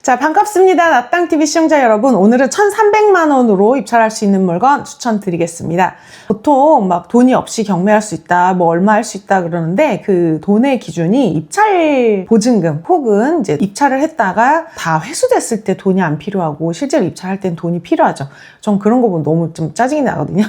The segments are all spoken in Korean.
자, 반갑습니다. 나땅TV 시청자 여러분. 오늘은 1,300만 원으로 입찰할 수 있는 물건 추천드리겠습니다. 보통 막 돈이 없이 경매할 수 있다, 뭐 얼마 할 수 있다 그러는데 그 돈의 기준이 입찰 보증금 혹은 이제 입찰을 했다가 다 회수됐을 때 돈이 안 필요하고 실제로 입찰할 땐 돈이 필요하죠. 전 그런 거 보면 너무 좀 짜증이 나거든요.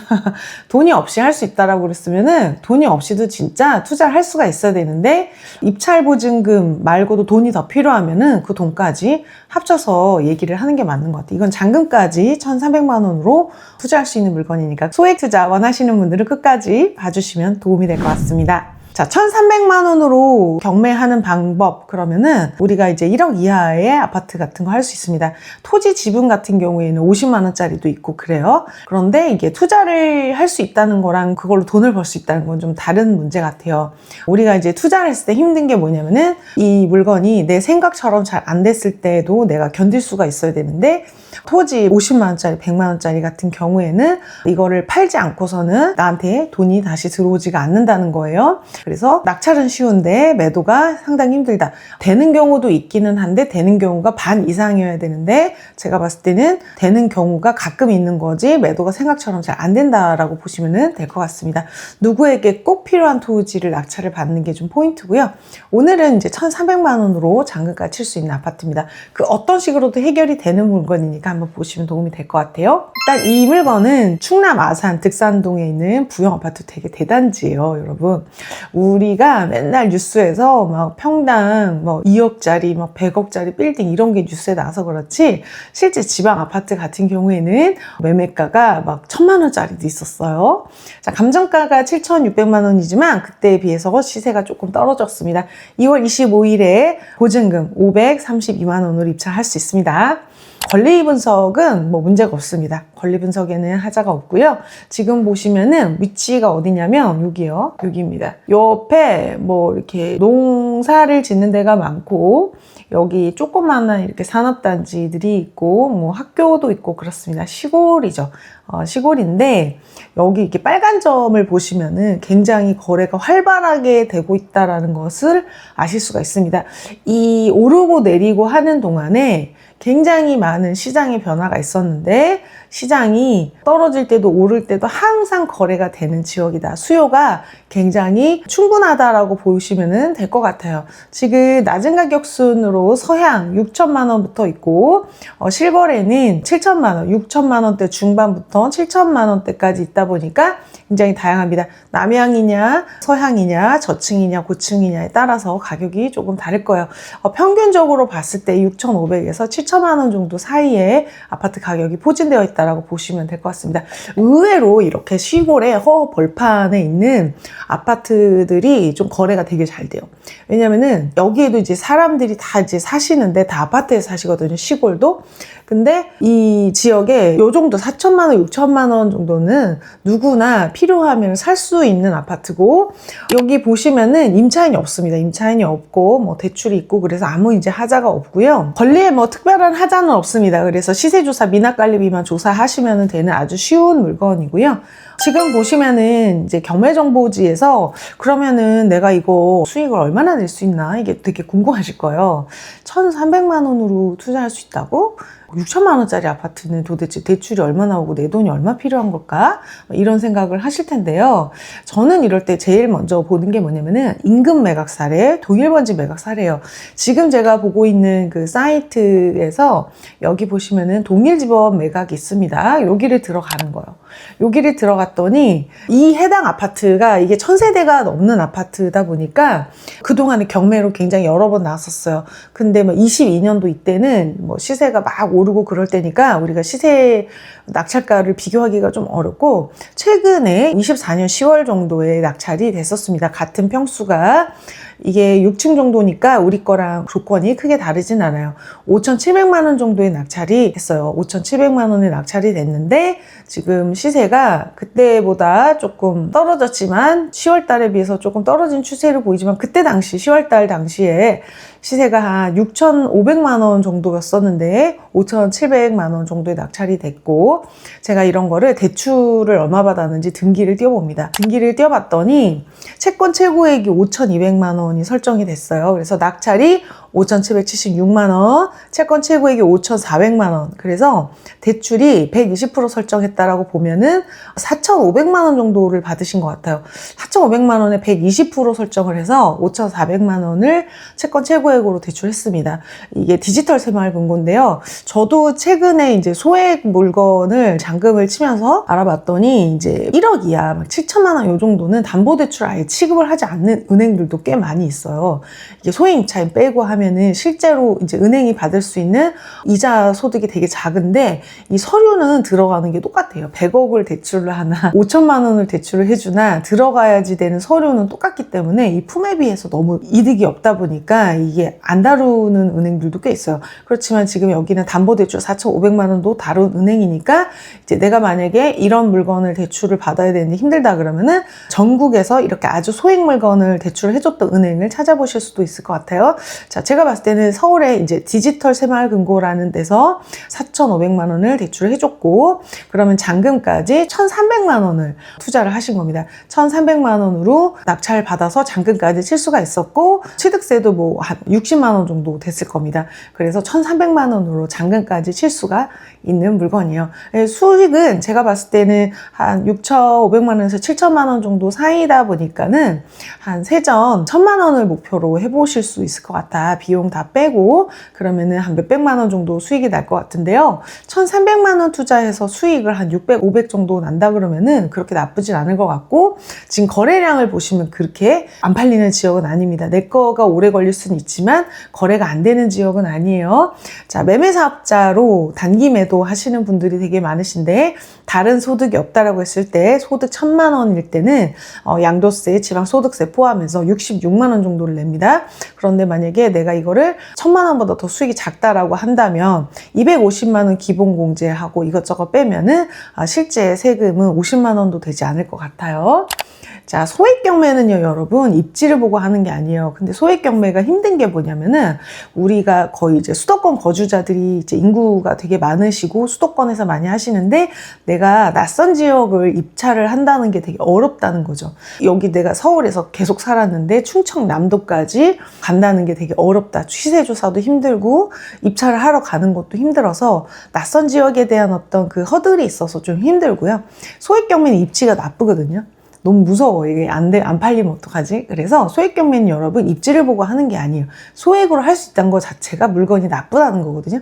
돈이 없이 할 수 있다라고 그랬으면은 돈이 없이도 진짜 투자를 할 수가 있어야 되는데 입찰 보증금 말고도 돈이 더 필요하면은 그 돈까지 합쳐서 얘기를 하는 게 맞는 것 같아요. 이건 잔금까지 1,300만 원으로 투자할 수 있는 물건이니까 소액 투자 원하시는 분들은 끝까지 봐주시면 도움이 될 것 같습니다. 자, 1,300만 원으로 경매하는 방법, 그러면은 우리가 이제 1억 이하의 아파트 같은 거 할 수 있습니다. 토지 지분 같은 경우에는 50만 원짜리도 있고 그래요. 그런데 이게 투자를 할 수 있다는 거랑 그걸로 돈을 벌 수 있다는 건 좀 다른 문제 같아요. 우리가 이제 투자를 했을 때 힘든 게 뭐냐면은 이 물건이 내 생각처럼 잘 안 됐을 때도 내가 견딜 수가 있어야 되는데 토지 50만 원짜리, 100만 원짜리 같은 경우에는 이거를 팔지 않고서는 나한테 돈이 다시 들어오지가 않는다는 거예요. 그래서 낙찰은 쉬운데 매도가 상당히 힘들다. 되는 경우도 있기는 한데 되는 경우가 반 이상이어야 되는데 제가 봤을 때는 되는 경우가 가끔 있는 거지 매도가 생각처럼 잘 안 된다라고 보시면 될 것 같습니다. 누구에게 꼭 필요한 토지를 낙찰을 받는 게 좀 포인트고요. 오늘은 이제 1,300만 원으로 잔금까지 칠 수 있는 아파트입니다. 그 어떤 식으로도 해결이 되는 물건이니까 한번 보시면 도움이 될 것 같아요. 일단 이 물건은 충남 아산 득산동에 있는 부영 아파트 되게 대단지예요, 여러분. 우리가 맨날 뉴스에서 막 평당 뭐 2억짜리, 막 100억짜리 빌딩 이런 게 뉴스에 나와서 그렇지 실제 지방 아파트 같은 경우에는 매매가가 막 1,000만 원짜리도 있었어요. 자, 감정가가 7,600만 원이지만 그때에 비해서 시세가 조금 떨어졌습니다. 2월 25일에 보증금 532만 원으로 입찰할 수 있습니다. 권리 분석은 뭐 문제가 없습니다. 권리 분석에는 하자가 없고요. 지금 보시면은 위치가 어디냐면 여기요. 여기입니다. 옆에 뭐 이렇게 농사를 짓는 데가 많고 여기 조그마한 이렇게 산업단지들이 있고 뭐 학교도 있고 그렇습니다. 시골이죠. 시골인데 여기 이렇게 빨간 점을 보시면은 굉장히 거래가 활발하게 되고 있다라는 것을 아실 수가 있습니다. 이 오르고 내리고 하는 동안에 굉장히 많은 시장의 변화가 있었는데 시장이 떨어질 때도 오를 때도 항상 거래가 되는 지역이다. 수요가 굉장히 충분하다라고 보시면 될 것 같아요. 지금 낮은 가격 순으로 서향 6천만 원부터 있고 실거래는 7천만 원, 6천만 원대 중반부터 7천만 원대까지 있다 보니까 굉장히 다양합니다. 남향이냐, 서향이냐, 저층이냐, 고층이냐에 따라서 가격이 조금 다를 거예요. 평균적으로 봤을 때 6,500에서 7천만 원 정도 사이에 아파트 가격이 포진되어 있다라고 보시면 될 것 같습니다. 의외로 이렇게 시골에 벌판에 있는 아파트들이 좀 거래가 되게 잘 돼요. 왜냐면은 여기에도 이제 사람들이 다 이제 사시는데 다 아파트에 사시거든요, 시골도. 근데 이 지역에 요 정도 4천만 원, 6천만 원 정도는 누구나 필요하면 살 수 있는 아파트고 여기 보시면은 임차인이 없습니다. 임차인이 없고 뭐 대출이 있고 그래서 아무 이제 하자가 없고요. 권리에 뭐 특별한 하자는 없습니다. 그래서 시세조사, 미납관리비만 조사하시면 되는 아주 쉬운 물건이고요. 지금 보시면은 이제 경매정보지에서 그러면은 내가 이거 수익을 얼마나 낼 수 있나 이게 되게 궁금하실 거예요. 1,300만 원으로 투자할 수 있다고? 6천만 원짜리 아파트는 도대체 대출이 얼마 나오고 내 돈이 얼마 필요한 걸까? 이런 생각을 하실 텐데요. 저는 이럴 때 제일 먼저 보는 게 뭐냐면은 임금 매각 사례, 동일번지 매각 사례예요. 지금 제가 보고 있는 그 사이트에서 여기 보시면은 동일지번 매각이 있습니다. 여기를 들어가는 거예요. 여기를 들어갔더니 이 해당 아파트가 이게 1,000세대가 넘는 아파트다 보니까 그동안에 경매로 굉장히 여러 번 나왔었어요. 근데 뭐 22년도 이때는 뭐 시세가 막 오르고 그럴 때니까 우리가 시세 낙찰가를 비교하기가 좀 어렵고 최근에 24년 10월 정도에 낙찰이 됐었습니다. 같은 평수가 이게 6층 정도니까 우리 거랑 조건이 크게 다르진 않아요. 5,700만 원 정도의 낙찰이 됐어요. 5,700만 원의 낙찰이 됐는데 지금 시세가 그때보다 조금 떨어졌지만 10월 달에 비해서 조금 떨어진 추세를 보이지만 그때 당시 10월 달 당시에 시세가 한 6,500만 원 정도였었는데 5,700만 원 정도에 낙찰이 됐고 제가 이런 거를 대출을 얼마 받았는지 등기를 띄워봅니다. 등기를 띄워봤더니 채권 최고액이 5,200만 원이 설정이 됐어요. 그래서 낙찰이 5,776만 원, 채권 최고액이 5,400만 원. 그래서 대출이 120% 설정했다라고 보면은 4,500만 원 정도를 받으신 것 같아요. 4,500만 원에 120% 설정을 해서 5,400만 원을 채권 최고액으로 대출했습니다. 이게 디지털 새마을금고인데요. 저도 최근에 이제 소액 물건을 잔금을 치면서 알아봤더니 이제 1억 이하, 막 7천만 원 요 정도는 담보대출 아예 취급을 하지 않는 은행들도 꽤 많이 있어요. 이게 소액입차인 빼고 하면은 실제로 이제 은행이 받을 수 있는 이자 소득이 되게 작은데 이 서류는 들어가는 게 똑같아요. 100억을 대출을 하나 5천만 원을 대출을 해주나 들어가야지 되는 서류는 똑같기 때문에 이 품에 비해서 너무 이득이 없다 보니까 이게 안 다루는 은행들도 꽤 있어요. 그렇지만 지금 여기는 담보대출 4,500만 원도 다룬 은행이니까 이제 내가 만약에 이런 물건을 대출을 받아야 되는데 힘들다 그러면은 전국에서 이렇게 아주 소액 물건을 대출을 해줬던 은행을 찾아보실 수도 있을 것 같아요. 자, 제가 봤을 때는 서울에 이제 디지털 새마을금고라는 데서 4,500만 원을 대출을 해줬고, 그러면 잔금까지 1,300만 원을 투자를 하신 겁니다. 1,300만 원으로 낙찰 받아서 잔금까지 칠 수가 있었고, 취득세도 뭐 한 60만 원 정도 됐을 겁니다. 그래서 1,300만 원으로 잔금까지 칠 수가 있는 물건이에요. 수익은 제가 봤을 때는 한 6,500만 원에서 7천만 원 정도 사이다 보니까는 한 세전 1,000만 원을 목표로 해보실 수 있을 것 같아. 비용 다 빼고 그러면은 한 몇백만 원 정도 수익이 날 것 같은데요. 1,300만 원 투자해서 수익을 한 600, 500 정도 난다 그러면은 그렇게 나쁘진 않을 것 같고, 지금 거래량을 보시면 그렇게 안 팔리는 지역은 아닙니다. 내 거가 오래 걸릴 수는 있지만 거래가 안 되는 지역은 아니에요. 자, 매매 사업자로 단기 매도 하시는 분들이 되게 많으신데, 다른 소득이 없다라고 했을 때 소득 1,000만 원일 때는 양도세, 지방소득세 포함해서 66만 원 정도를 냅니다. 그런데 만약에 내가 이거를 1,000만 원보다 더 수익이 작다라고 한다면 250만 원 기본 공제하고 이것저것 빼면은 실제 세금은 50만 원도 되지 않을 것 같아요. 자, 소액 경매는요, 여러분, 입지를 보고 하는 게 아니에요. 근데 소액 경매가 힘든 게 뭐냐면은, 우리가 거의 이제 수도권 거주자들이 이제 인구가 되게 많으시고 수도권에서 많이 하시는데, 내가 낯선 지역을 입찰을 한다는 게 되게 어렵다는 거죠. 여기 내가 서울에서 계속 살았는데 충청남도까지 간다는 게 되게 어렵다. 시세 조사도 힘들고 입찰을 하러 가는 것도 힘들어서 낯선 지역에 대한 어떤 그 허들이 있어서 좀 힘들고요. 소액 경매는 입지가 나쁘거든요. 너무 무서워. 이게 안 팔리면 어떡하지? 그래서 소액 경매는 여러분 입지를 보고 하는 게 아니에요. 소액으로 할 수 있다는 것 자체가 물건이 나쁘다는 거거든요.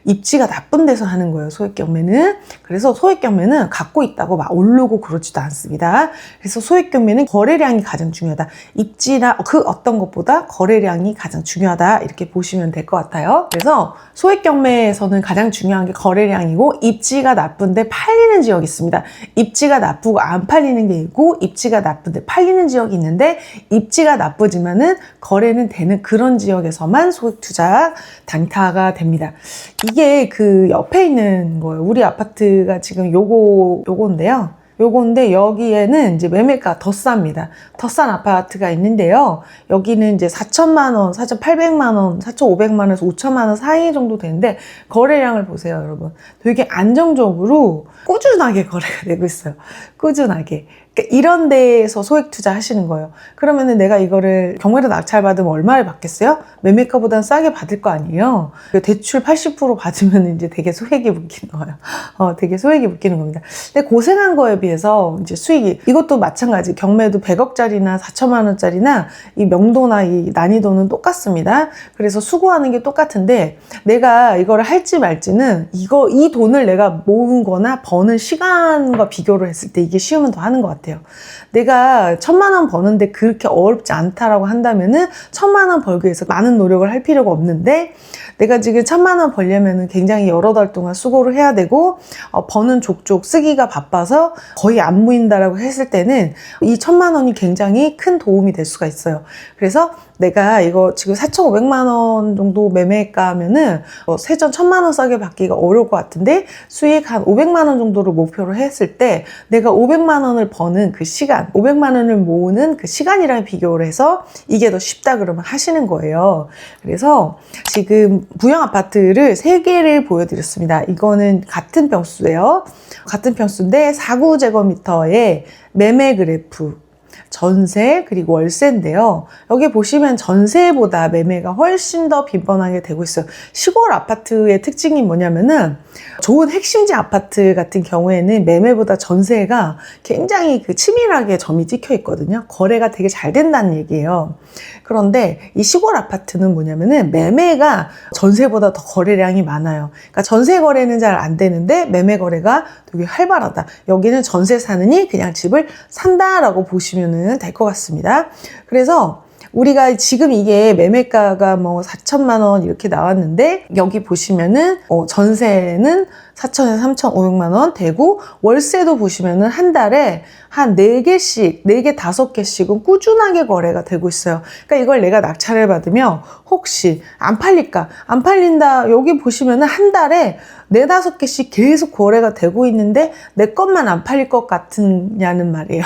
입지가 나쁜 데서 하는 거예요, 소액 경매는. 그래서 소액 경매는 갖고 있다고 막 오르고 그렇지도 않습니다. 그래서 소액 경매는 거래량이 가장 중요하다. 입지나 그 어떤 것보다 거래량이 가장 중요하다. 이렇게 보시면 될 것 같아요. 그래서 소액 경매에서는 가장 중요한 게 거래량이고, 입지가 나쁜데 팔리는 지역이 있습니다. 입지가 나쁘고 안 팔리는 게 있고, 입지가 나쁜데 팔리는 지역이 있는데, 입지가 나쁘지만은 거래는 되는 그런 지역에서만 소액 투자 단타가 됩니다. 이게 그 옆에 있는 거예요. 우리 아파트가 지금 요건데요. 요건데 여기에는 이제 매매가 더 쌉니다. 더 싼 아파트가 있는데요. 여기는 이제 4천만 원, 4,800만 원, 4,500만 원에서 5천만 원 사이 정도 되는데, 거래량을 보세요, 여러분. 되게 안정적으로 꾸준하게 거래가 되고 있어요. 꾸준하게. 그러니까 이런 데에서 소액 투자 하시는 거예요. 그러면은 내가 이거를 경매로 낙찰받으면 얼마를 받겠어요? 매매가보다는 싸게 받을 거 아니에요. 대출 80% 받으면 이제 되게 소액이 묶이는 거예요. 되게 소액이 묶이는 겁니다. 근데 고생한 거에 비해서 이제 수익이, 이것도 마찬가지. 경매도 100억짜리나 4천만 원짜리나 이 명도나 이 난이도는 똑같습니다. 그래서 수고하는 게 똑같은데, 내가 이거를 할지 말지는 이 돈을 내가 모은 거나 버는 시간과 비교를 했을 때 이게 쉬우면 더 하는 것 같아요. 내가 1,000만 원 버는데 그렇게 어렵지 않다라고 한다면은 1,000만 원 벌기 위해서 많은 노력을 할 필요가 없는데, 내가 지금 1,000만 원 벌려면은 굉장히 여러 달 동안 수고를 해야 되고, 버는 족족 쓰기가 바빠서 거의 안 모인다라고 했을 때는 이 1,000만 원이 굉장히 큰 도움이 될 수가 있어요. 그래서 내가 이거 지금 4,500만 원 정도 매매가 하면은 세전 1,000만 원 싸게 받기가 어려울 것 같은데, 수익 한 500만 원 정도를 목표로 했을 때 내가 500만 원을 버는 그 시간, 500만 원을 모으는 그 시간이랑 비교를 해서 이게 더 쉽다 그러면 하시는 거예요. 그래서 지금 부영 아파트를 3개를 보여드렸습니다. 이거는 같은 평수예요. 같은 평수인데 49제곱미터의 매매 그래프, 전세 그리고 월세인데요. 여기 보시면 전세보다 매매가 훨씬 더 빈번하게 되고 있어요. 시골 아파트의 특징이 뭐냐면은 좋은 핵심지 아파트 같은 경우에는 매매보다 전세가 굉장히 그 치밀하게 점이 찍혀 있거든요. 거래가 되게 잘 된다는 얘기예요. 그런데 이 시골 아파트는 뭐냐면은 매매가 전세보다 더 거래량이 많아요. 그러니까 전세 거래는 잘 안 되는데 매매 거래가 되게 활발하다. 여기는 전세 사느니 그냥 집을 산다라고 보시면 될 것 같습니다. 그래서 우리가 지금 이게 매매가가 뭐 4천만 원 이렇게 나왔는데 여기 보시면은 전세는 4천에서 3,500만 원 되고 월세도 보시면은 한 달에 한 4개씩, 4개, 5개씩은 꾸준하게 거래가 되고 있어요. 그러니까 이걸 내가 낙찰을 받으면 혹시 안 팔릴까? 안 팔린다. 여기 보시면은 한 달에 4, 5개씩 계속 거래가 되고 있는데 내 것만 안 팔릴 것 같으냐는 말이에요.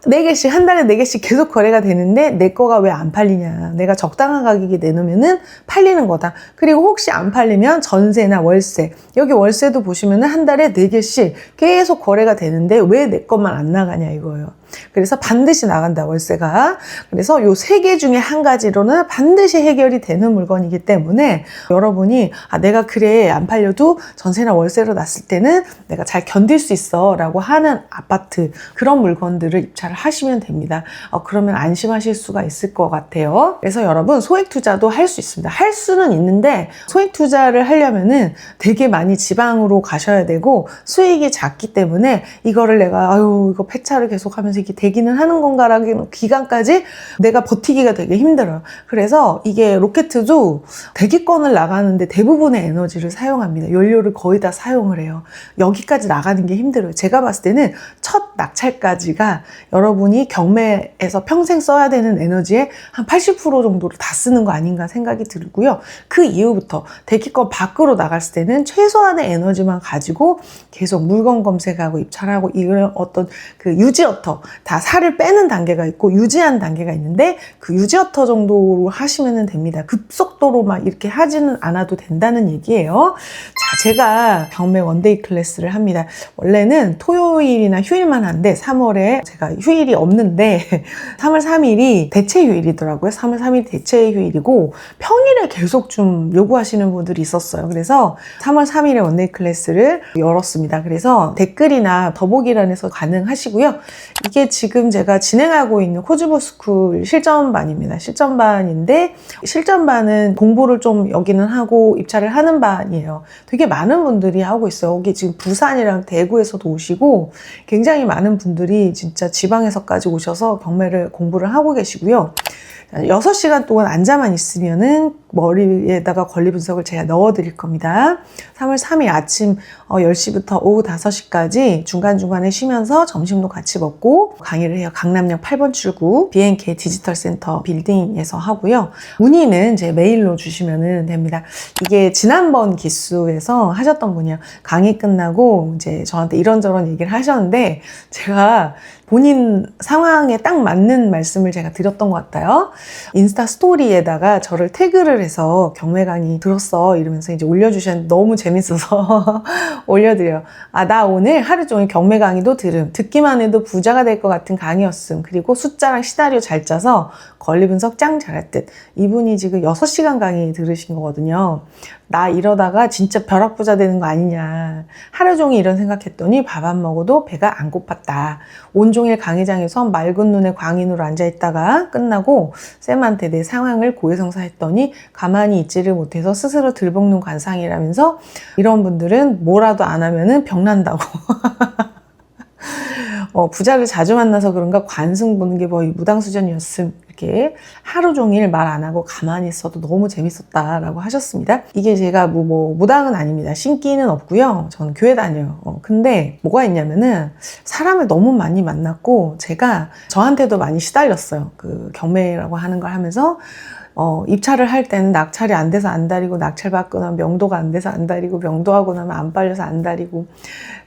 4개씩, 한 달에 4개씩 계속 거래가 되는데 내 거가 왜 안 팔리냐. 내가 적당한 가격에 내놓으면은 팔리는 거다. 그리고 혹시 안 팔리면 전세나 월세. 여기 월세도 보시면은 한 달에 4개씩 계속 거래가 되는데 왜 내 것만 안 나가냐 이거예요. 그래서 반드시 나간다, 월세가. 그래서 요 3개 중에 한 가지로는 반드시 해결이 되는 물건이기 때문에 여러분이 내가 그래 안 팔려도 전세나 월세로 놨을 때는 내가 잘 견딜 수 있어 라고 하는 아파트, 그런 물건들을 입찰을 하시면 됩니다. 그러면 안심하실 수가 있을 것 같아요. 그래서 여러분 소액 투자도 할 수 있습니다. 할 수는 있는데 소액 투자를 하려면은 되게 많이 지방으로 가셔야 되고 수익이 작기 때문에 이거를 내가 이거 폐차를 계속하면서 이게 되기는 하는 건가라는 기간까지 내가 버티기가 되게 힘들어요. 그래서 이게 로켓도 대기권을 나가는데 대부분의 에너지를 사용합니다. 연료를 거의 다 사용을 해요. 여기까지 나가는 게 힘들어요. 제가 봤을 때는 첫 낙찰까지가 여러분이 경매에서 평생 써야 되는 에너지의 한 80% 정도를 다 쓰는 거 아닌가 생각이 들고요. 그 이후부터 대기권 밖으로 나갔을 때는 최소한의 에너지만 가지고 계속 물건 검색하고 입찰하고 이런 어떤 그 유지어터, 다 살을 빼는 단계가 있고 유지하는 단계가 있는데 그 유지어터 정도로 하시면 됩니다. 급속도로 막 이렇게 하지는 않아도 된다는 얘기예요. 자, 제가 경매 원데이 클래스를 합니다. 원래는 토요일이나 휴일만 한데 3월에 제가 휴일이 없는데 3월 3일이 대체 휴일이더라고요. 3월 3일이 대체 휴일이고 평일에 계속 좀 요구하시는 분들이 있었어요. 그래서 3월 3일에 원데이 클래스를 열었습니다. 그래서 댓글이나 더보기란에서 가능하시고요. 이게 지금 제가 진행하고 있는 코즈부스쿨 실전반입니다. 실전반인데 실전반은 공부를 좀 여기는 하고 입찰을 하는 반이에요. 되게 많은 분들이 하고 있어요. 여기 지금 부산이랑 대구에서도 오시고 굉장히 많은 분들이 진짜 지방에서까지 오셔서 경매를 공부를 하고 계시고요. 6시간 동안 앉아만 있으면은 머리에다가 권리 분석을 제가 넣어 드릴 겁니다. 3월 3일 아침 10시부터 오후 5시까지 중간중간에 쉬면서 점심도 같이 먹고 강의를 해요. 강남역 8번 출구 BNK 디지털 센터 빌딩에서 하고요. 문의는 제 메일로 주시면 됩니다. 이게 지난번 기수에서 하셨던 분이요. 강의 끝나고 이제 저한테 이런저런 얘기를 하셨는데 제가 본인 상황에 딱 맞는 말씀을 제가 드렸던 것 같아요. 인스타 스토리에다가 저를 태그를 해서 경매 강의 들었어 이러면서 이제 올려주셨는데 너무 재밌어서 올려드려요. 나 오늘 하루 종일 경매 강의도 들음. 듣기만 해도 부자가 될 것 같은 강의였음. 그리고 숫자랑 시나리오 잘 짜서 권리 분석 짱 잘할 듯. 이분이 지금 6시간 강의 들으신 거거든요. 나 이러다가 진짜 벼락부자 되는 거 아니냐. 하루 종일 이런 생각했더니 밥 안 먹어도 배가 안 고팠다. 온종일 강의장에서 맑은 눈에 광인으로 앉아있다가 끝나고 쌤한테 내 상황을 고해성사했더니 가만히 있지를 못해서 스스로 들볶는 관상이라면서 이런 분들은 뭐라도 안 하면은 병난다고. 부자를 자주 만나서 그런가 관승 보는 게 거의 무당수전이었음. 이렇게 하루 종일 말 안 하고 가만히 있어도 너무 재밌었다라고 하셨습니다. 이게 제가 무당은 아닙니다. 신기는 없고요. 저는 교회 다녀요. 근데 뭐가 있냐면은 사람을 너무 많이 만났고 제가 저한테도 많이 시달렸어요. 그 경매라고 하는 걸 하면서 입찰을 할 때는 낙찰이 안 돼서 안 다리고 낙찰 받고 나면 명도가 안 돼서 안 다리고 명도하고 나면 안 빨려서 안 다리고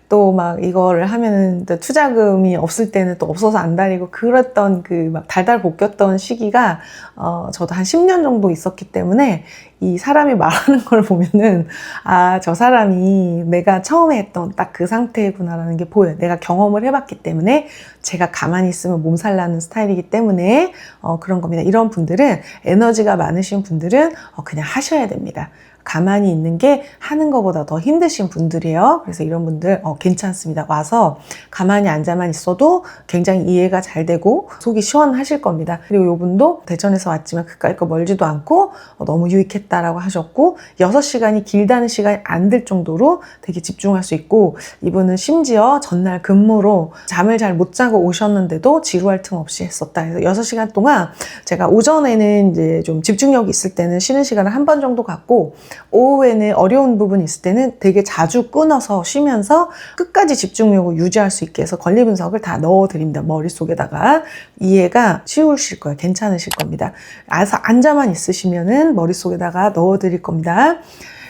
또 막 이거를 하면은 또 투자금이 없을 때는 또 없어서 안 다니고 그랬던 그 막 달달 볶였던 시기가 저도 한 10년 정도 있었기 때문에 이 사람이 말하는 걸 보면은 아, 저 사람이 내가 처음에 했던 딱 그 상태구나라는 게 보여요. 내가 경험을 해봤기 때문에 제가 가만히 있으면 몸살 나는 스타일이기 때문에 그런 겁니다. 이런 분들은 에너지가 많으신 분들은 그냥 하셔야 됩니다. 가만히 있는 게 하는 것보다 더 힘드신 분들이에요. 그래서 이런 분들 괜찮습니다. 와서 가만히 앉아만 있어도 굉장히 이해가 잘 되고 속이 시원하실 겁니다. 그리고 이분도 대전에서 왔지만 그까이 거 멀지도 않고 너무 유익했다라고 하셨고 6시간이 길다는 시간이 안 들 정도로 되게 집중할 수 있고 이분은 심지어 전날 근무로 잠을 잘 못 자고 오셨는데도 지루할 틈 없이 했었다. 그래서 6시간 동안 제가 오전에는 이제 좀 집중력이 있을 때는 쉬는 시간을 한 번 정도 갖고 오후에는 어려운 부분이 있을 때는 되게 자주 끊어서 쉬면서 끝까지 집중력을 유지할 수 있게 해서 권리 분석을 다 넣어드립니다. 머릿속에다가. 이해가 쉬우실 거예요. 괜찮으실 겁니다. 그래서 앉아만 있으시면은 머릿속에다가 넣어드릴 겁니다.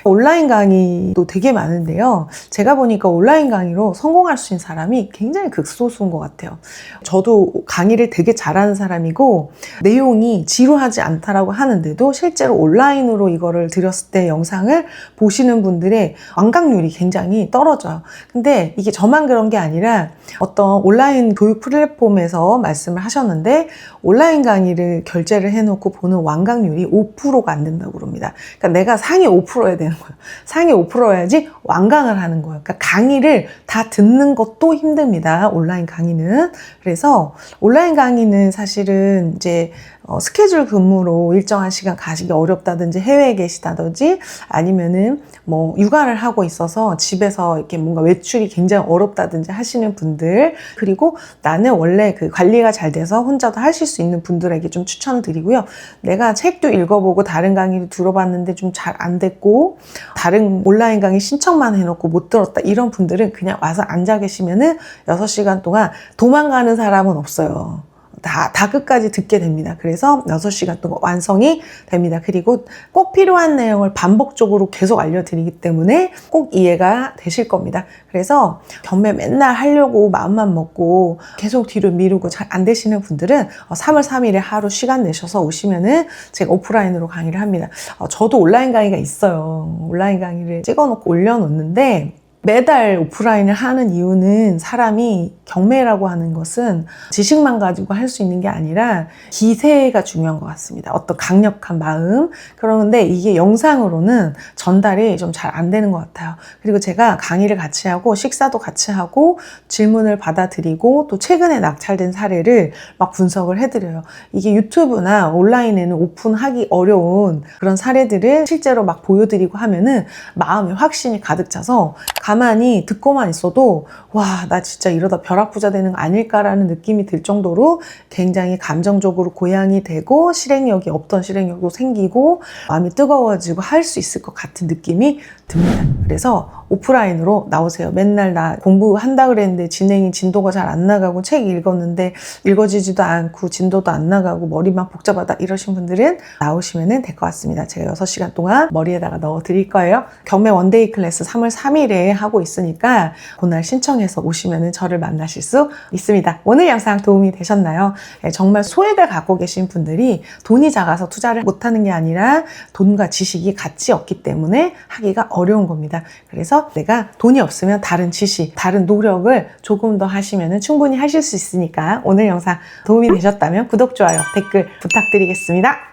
온라인 강의도 되게 많은데요. 제가 보니까 온라인 강의로 성공할 수 있는 사람이 굉장히 극소수인 것 같아요. 저도 강의를 되게 잘하는 사람이고 내용이 지루하지 않다라고 하는데도 실제로 온라인으로 이거를 드렸을 때 영상을 보시는 분들의 완강률이 굉장히 떨어져요. 근데 이게 저만 그런 게 아니라 어떤 온라인 교육 플랫폼에서 말씀을 하셨는데 온라인 강의를 결제를 해놓고 보는 완강률이 5%가 안 된다고 그럽니다. 그러니까 내가 상위 5%여야 되는 거예요. 상위 5%여야지 완강을 하는 거예요. 그러니까 강의를 다 듣는 것도 힘듭니다. 온라인 강의는. 그래서 온라인 강의는 사실은 이제 스케줄 근무로 일정한 시간 가시기 어렵다든지 해외에 계시다든지 아니면은 뭐 육아를 하고 있어서 집에서 이렇게 뭔가 외출이 굉장히 어렵다든지 하시는 분들 그리고 나는 원래 그 관리가 잘 돼서 혼자도 하실 수 있는 분들에게 좀 추천드리고요. 내가 책도 읽어보고 다른 강의를 들어봤는데 좀 잘 안 됐고 다른 온라인 강의 신청만 해놓고 못 들었다 이런 분들은 그냥 와서 앉아 계시면은 6시간 동안 도망가는 사람은 없어요. 다 끝까지 듣게 됩니다. 그래서 6시간 동안 완성이 됩니다. 그리고 꼭 필요한 내용을 반복적으로 계속 알려드리기 때문에 꼭 이해가 되실 겁니다. 그래서 경매 맨날 하려고 마음만 먹고 계속 뒤로 미루고 잘 안 되시는 분들은 3월 3일에 하루 시간 내셔서 오시면은 제가 오프라인으로 강의를 합니다. 저도 온라인 강의가 있어요. 온라인 강의를 찍어놓고 올려놓는데 매달 오프라인을 하는 이유는 사람이 경매라고 하는 것은 지식만 가지고 할 수 있는 게 아니라 기세가 중요한 것 같습니다. 어떤 강력한 마음. 그런데 이게 영상으로는 전달이 좀 잘 안 되는 것 같아요. 그리고 제가 강의를 같이 하고 식사도 같이 하고 질문을 받아드리고 또 최근에 낙찰된 사례를 막 분석을 해드려요. 이게 유튜브나 온라인에는 오픈하기 어려운 그런 사례들을 실제로 막 보여드리고 하면은 마음에 확신이 가득 차서 가만히 듣고만 있어도 와, 나 진짜 이러다 벼락부자 되는 거 아닐까라는 느낌이 들 정도로 굉장히 감정적으로 고양이 되고 실행력이 없던 실행력도 생기고 마음이 뜨거워지고 할 수 있을 것 같은 느낌이 듭니다. 그래서 오프라인으로 나오세요. 맨날 나 공부한다 그랬는데 진도가 잘 안 나가고 책 읽었는데 읽어지지도 않고 진도도 안 나가고 머리만 복잡하다 이러신 분들은 나오시면 될 것 같습니다. 제가 6시간 동안 머리에다가 넣어 드릴 거예요. 경매 원데이 클래스 3월 3일에 하고 있으니까 그날 신청해서 오시면 저를 만나실 수 있습니다. 오늘 영상 도움이 되셨나요? 정말 소액을 갖고 계신 분들이 돈이 작아서 투자를 못하는 게 아니라 돈과 지식이 같이 없기 때문에 하기가 어려운 겁니다. 그래서 내가 돈이 없으면 다른 지식, 다른 노력을 조금 더 하시면 충분히 하실 수 있으니까 오늘 영상 도움이 되셨다면 구독, 좋아요, 댓글 부탁드리겠습니다.